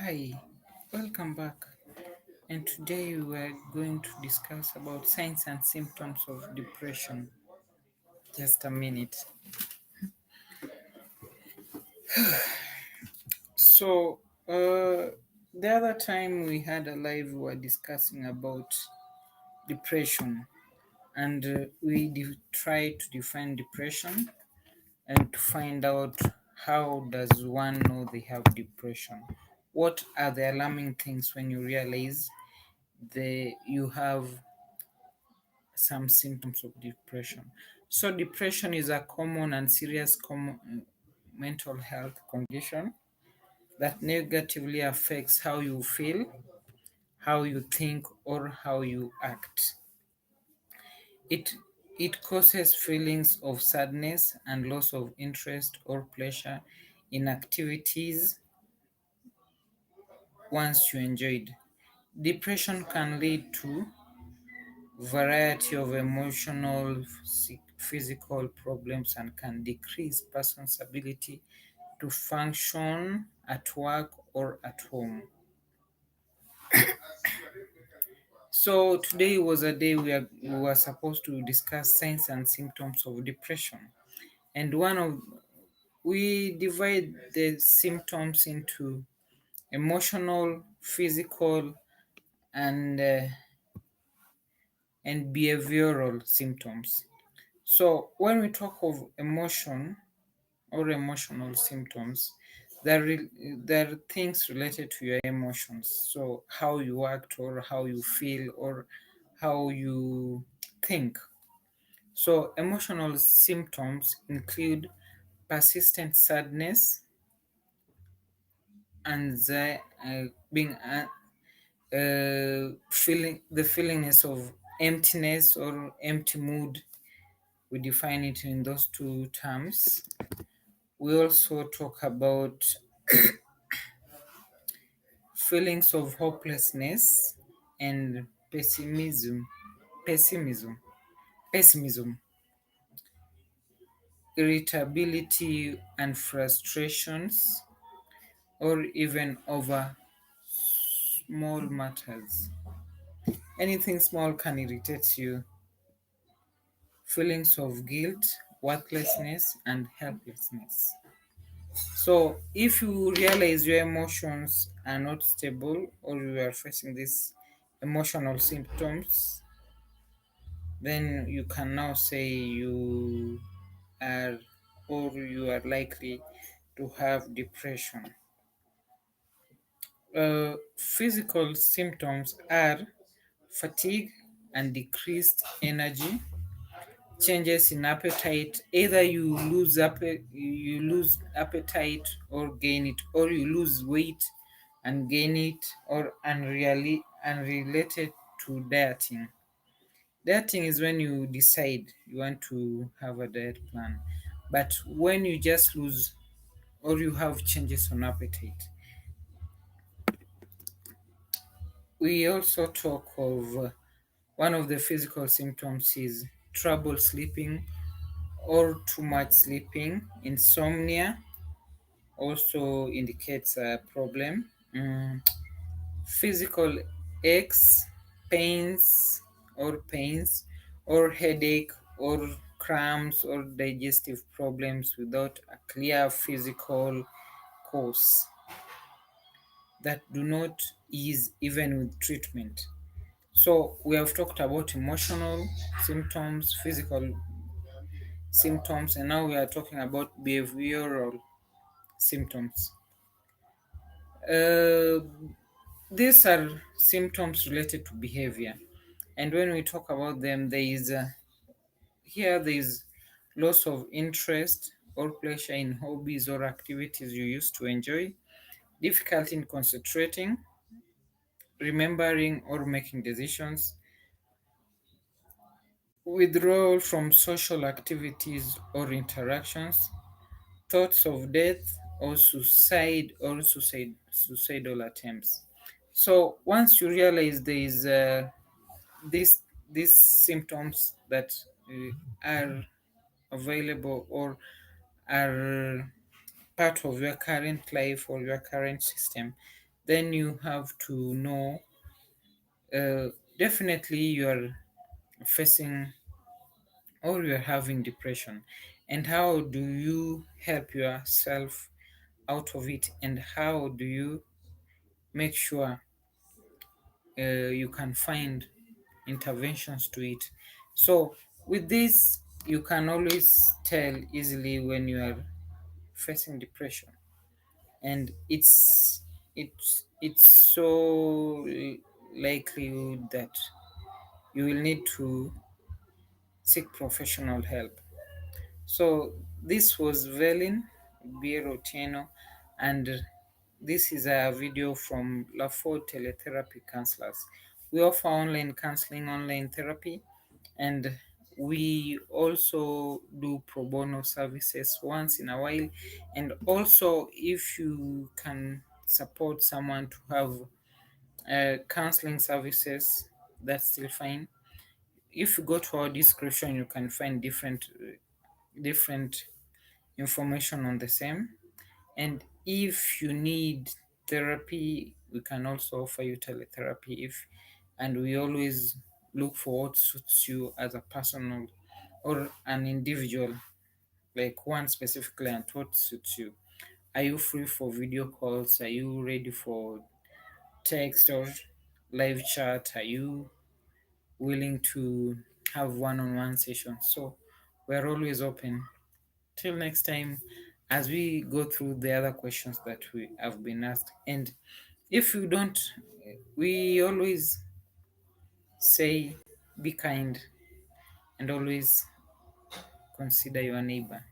Hi, welcome back. And today we are going to discuss about signs and symptoms of depression. Just a minute. So, the other time we had a live, we were discussing about depression, and tried to define depression and to find out how does one know they have depression. What are the alarming things when you realize you have some symptoms of depression. So, depression is a common and serious mental health condition that negatively affects how you feel, how you think, or how you act. It it causes feelings of sadness and loss of interest or pleasure in activities once you enjoyed. Depression can lead to variety of emotional, physical problems and can decrease person's ability to function at work or at home. So today was a day we were supposed to discuss signs and symptoms of depression. And we divide the symptoms into emotional, physical, and and behavioral symptoms. So when we talk of emotion, or emotional symptoms, there are things related to your emotions. So how you act or how you feel or how you think. So emotional symptoms include persistent sadness, anxiety, being feeling the feelingness of emptiness or empty mood. We define it in those two terms. We also talk about feelings of hopelessness and pessimism, pessimism, irritability and frustrations, or even over small matters. Anything small can irritate you. Feelings of guilt, worthlessness, and helplessness. So, if you realize your emotions are not stable or you are facing these emotional symptoms, then you can now say are you are likely to have depression. Physical symptoms are fatigue and decreased energy, changes in appetite. Either you lose appetite or gain it, or you lose weight and gain it, or unrelated to dieting. Dieting is when you decide you want to have a diet plan, but when you just lose or you have changes on appetite. We also talk of one of the physical symptoms is trouble sleeping or too much sleeping. Insomnia also indicates a problem. Physical aches, pains, or headache, or cramps, or digestive problems without a clear physical cause that do not ease even with treatment. So we have talked about emotional symptoms, physical symptoms, and now we are talking about behavioral symptoms. Uh, these are symptoms related to behavior, and when we talk about them, there is loss of interest or pleasure in hobbies or activities you used to enjoy, difficulty in concentrating, remembering or making decisions, withdrawal from social activities or interactions, thoughts of death or suicidal attempts. So once you realize there is this these symptoms that are available or are part of your current life or your current system, then you have to know, uh, definitely you're facing or you're having depression, and how do you help yourself out of it, and how do you make sure you can find interventions to it. So with this, you can always tell easily when you are facing depression, and it's so likely that you will need to seek professional help. So this was Velin Bierotieno, and this is a video from LaFord Teletherapy Counselors. We offer online counseling, online therapy, and we also do pro bono services once in a while. And also, if you can support someone to have counseling services, that's still fine. If you go to our description, you can find different information on the same. And if you need therapy, we can also offer you teletherapy. If and we always look for what suits you as a personal or an individual, like one specific client, what suits you. Are you free for video calls? Are you ready for text or live chat? Are you willing to have one-on-one sessions? So we're always open. Till next time, as we go through the other questions that we have been asked. And if you don't, we always say be kind and always consider your neighbor.